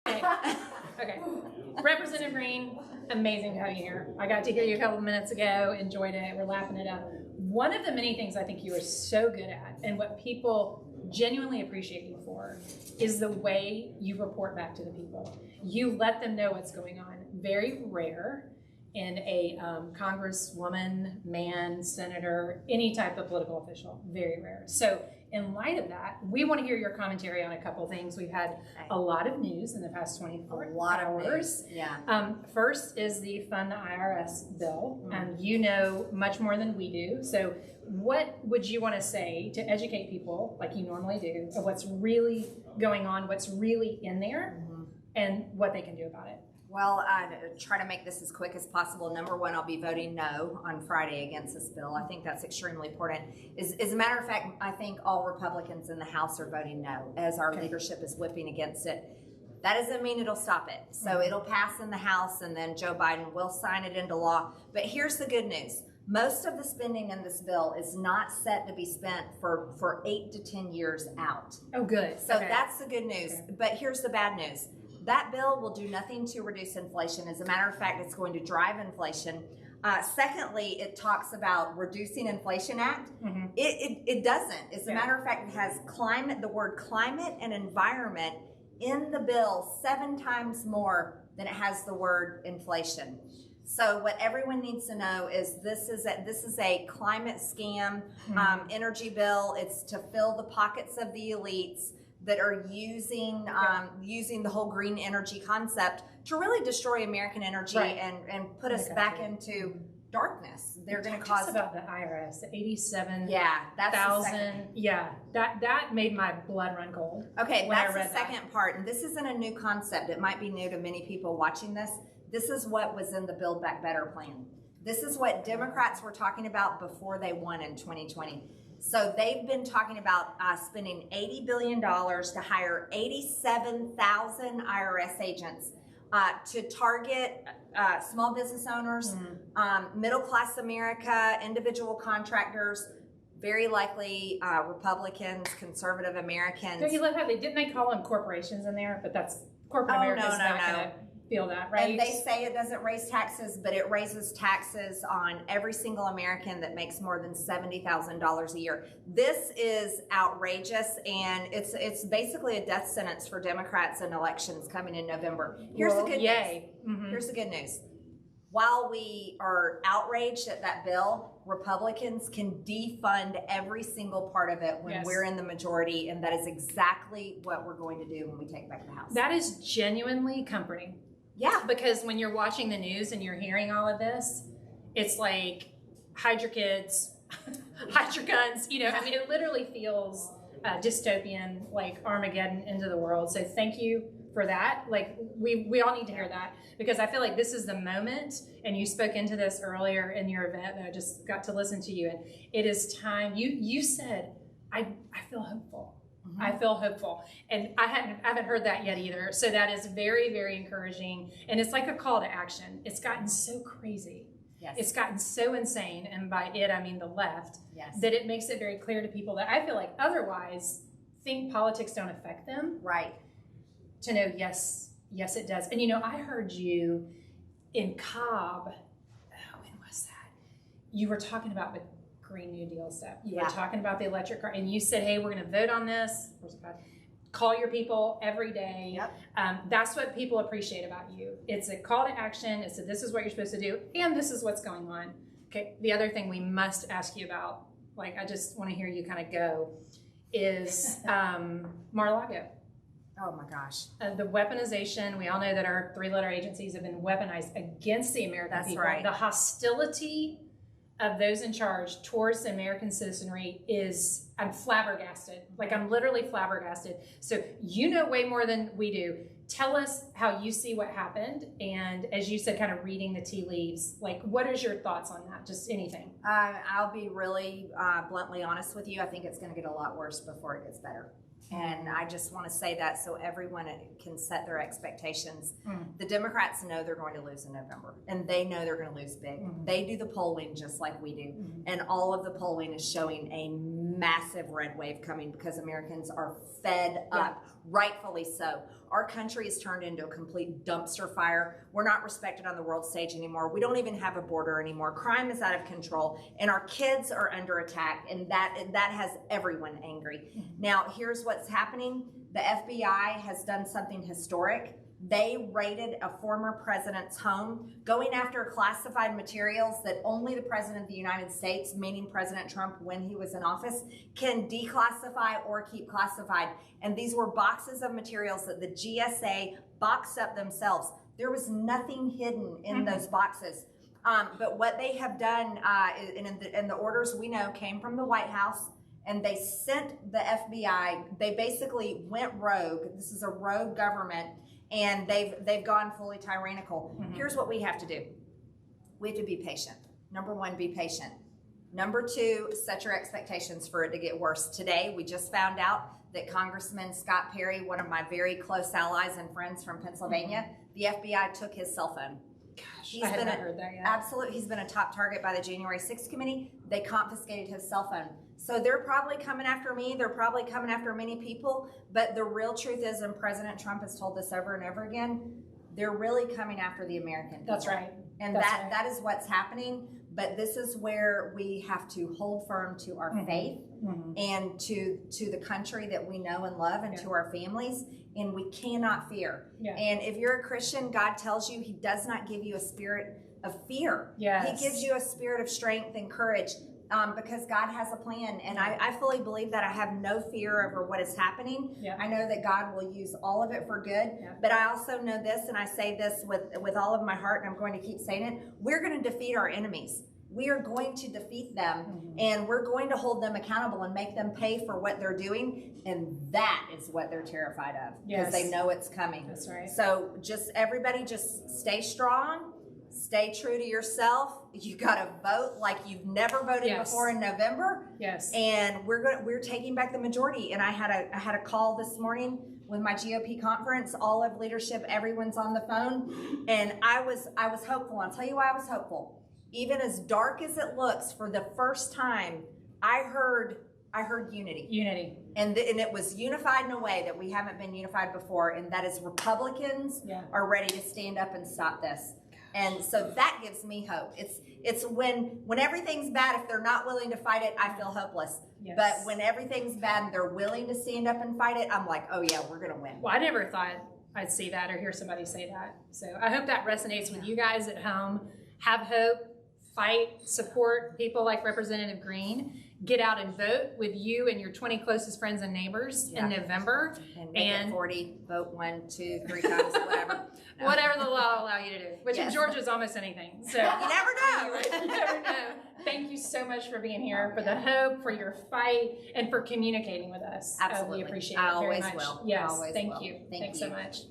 Okay. Representative Greene, amazing to have you here. I got to hear you a couple of minutes ago, enjoyed it, we're laughing it up. One of the many things I think you are so good at, and what people genuinely appreciate you for, is the way you report back to the people. You let them know what's going on. Very rare in a congresswoman, man, senator, any type of political official. Very rare. So in light of that, we want to hear your commentary on a couple of things. We've had a lot of news in the past 24 hours. Yeah. First is the Fund the IRS bill. You know much more than we do. So what would you want to say to educate people, like you normally do, of what's really going on, what's really in there, and what they can do about it? Well, I try to make this as quick as possible. Number one, I'll be voting no on Friday against this bill. I think that's extremely important. As a matter of fact, I think all Republicans in the House are voting no, as our leadership is whipping against it. That doesn't mean it'll stop it. So it'll pass in the House, and then Joe Biden will sign it into law. But here's the good news. Most of the spending in this bill is not set to be spent for 8 to 10 years out. Oh, good. So that's the good news. But here's the bad news. That bill will do nothing to reduce inflation. As a matter of fact, it's going to drive inflation. Secondly, it talks about reducing Inflation Act. It doesn't. As a matter of fact, it has the word climate and environment in the bill 7 times more than it has the word inflation. So what everyone needs to know is this is a climate scam energy bill. It's to fill the pockets of the elites that are using the whole green energy concept to really destroy American energy and put us back into darkness. They're going to cause about the IRS, the 87,000. Yeah, that's the second. Yeah, that made my blood run cold. Okay, that's the second part, and this isn't a new concept. It might be new to many people watching this. This is what was in the Build Back Better plan. This is what Democrats were talking about before they won in 2020. So they've been talking about spending $80 billion to hire 87,000 IRS agents to target small business owners, middle-class America, individual contractors, very likely Republicans, conservative Americans. Don't you love how didn't they call them corporations in there? But that's corporate America is not going to feel that, right? And they say it doesn't raise taxes, but it raises taxes on every single American that makes more than $70,000 a year. This is outrageous, and it's basically a death sentence for Democrats in elections coming in November. Here's the good news. Here's the good news. While we are outraged at that bill, Republicans can defund every single part of it when we're in the majority, and that is exactly what we're going to do when we take back the House. That is genuinely comforting. Yeah. Because when you're watching the news and you're hearing all of this, it's like, hide your kids, hide your guns. You know, I mean, it literally feels dystopian, like Armageddon into the world. So thank you for that. Like, we all need to hear that, because I feel like this is the moment, and you spoke into this earlier in your event that I just got to listen to you, and it is time. You said, I feel hopeful. I feel hopeful, and I haven't heard that yet either. So that is very, very encouraging, and it's like a call to action. It's gotten so crazy. It's gotten so insane, and by it I mean the left, that it makes it very clear to people that I feel like otherwise think politics don't affect them. Right. To know, yes, it does. And you know, I heard you in Cobb. When was that? You were talking about the Green New Deal stuff. You were talking about the electric car, and you said, hey, we're going to vote on this. Call your people every day. That's what people appreciate about you. It's a call to action. It's this is what you're supposed to do, and this is what's going on. Okay. The other thing we must ask you about, like, I just want to hear you kind of go, is Mar-a-Lago. Oh my gosh. The weaponization, we all know that our 3-letter agencies have been weaponized against the American people. That's right. The hostility of those in charge towards the American citizenry is, I'm flabbergasted. Like, I'm literally flabbergasted. So you know way more than we do. Tell us how you see what happened, and as you said, kind of reading the tea leaves, like, what is your thoughts on that? Just anything. I'll be really bluntly honest with you. I think it's going to get a lot worse before it gets better. And I just want to say that so everyone can set their expectations. The Democrats know they're going to lose in November, and they know they're going to lose big. They do the polling just like we do, and all of the polling is showing a massive red wave coming because Americans are fed up, rightfully so. Our country has turned into a complete dumpster fire. We're not respected on the world stage anymore. We don't even have a border anymore. Crime is out of control, and our kids are under attack, and that has everyone angry. Now, here's what's happening. The FBI has done something historic. They raided a former president's home, going after classified materials that only the president of the United States, meaning President Trump when he was in office, can declassify or keep classified. And these were boxes of materials that the GSA boxed up themselves. There was nothing hidden in those boxes. But what they have done, and the orders we know came from the White House, and they sent the FBI, they basically went rogue. This is a rogue government, and they've gone fully tyrannical. Here's what we have to do. We have to be patient. Number one, be patient. Number two, set your expectations for it to get worse. Today, we just found out that Congressman Scott Perry, one of my very close allies and friends from Pennsylvania, the FBI took his cell phone. Gosh, I haven't heard that yet. Absolutely. He's been a top target by the January 6th committee. They confiscated his cell phone. So they're probably coming after me. They're probably coming after many people. But the real truth is, and President Trump has told this over and over again, they're really coming after the American people. That's right. And that is what's happening. But this is where we have to hold firm to our faith and to the country that we know and love, and to our families. And we cannot fear. And if you're a Christian, God tells you He does not give you a spirit of fear. He gives you a spirit of strength and courage, because God has a plan. And I fully believe that. I have no fear over what is happening. I know that God will use all of it for good. But I also know this, and I say this with all of my heart, and I'm going to keep saying it. We're going to defeat our enemies. We are going to defeat them, and we're going to hold them accountable and make them pay for what they're doing. And that is what they're terrified of, because they know it's coming. That's right. So everybody just stay strong, stay true to yourself. You got to vote like you've never voted before in November. And we're taking back the majority. And I had a call this morning with my GOP conference, all of leadership, everyone's on the phone, and I was hopeful. I'll tell you why I was hopeful. Even as dark as it looks, for the first time, I heard unity. And it was unified in a way that we haven't been unified before, and that is Republicans are ready to stand up and stop this. And so that gives me hope. It's when everything's bad, if they're not willing to fight it, I feel hopeless. But when everything's bad and they're willing to stand up and fight it, I'm like, oh yeah, we're gonna win. Well, I never thought I'd see that or hear somebody say that. So I hope that resonates with you guys at home. Have hope, fight, support people like Representative Greene. Get out and vote with you and your 20 closest friends and neighbors in November. And make it 40, vote 1, 2, 3 times, whatever. Whatever the law will allow you to do, which in Georgia is almost anything. So you never know. You never know. Thank you so much for being here, for the hope, for your fight, and for communicating with us. Absolutely. We appreciate it I very always much. will. Yes, I always thank will. you. Thanks so much.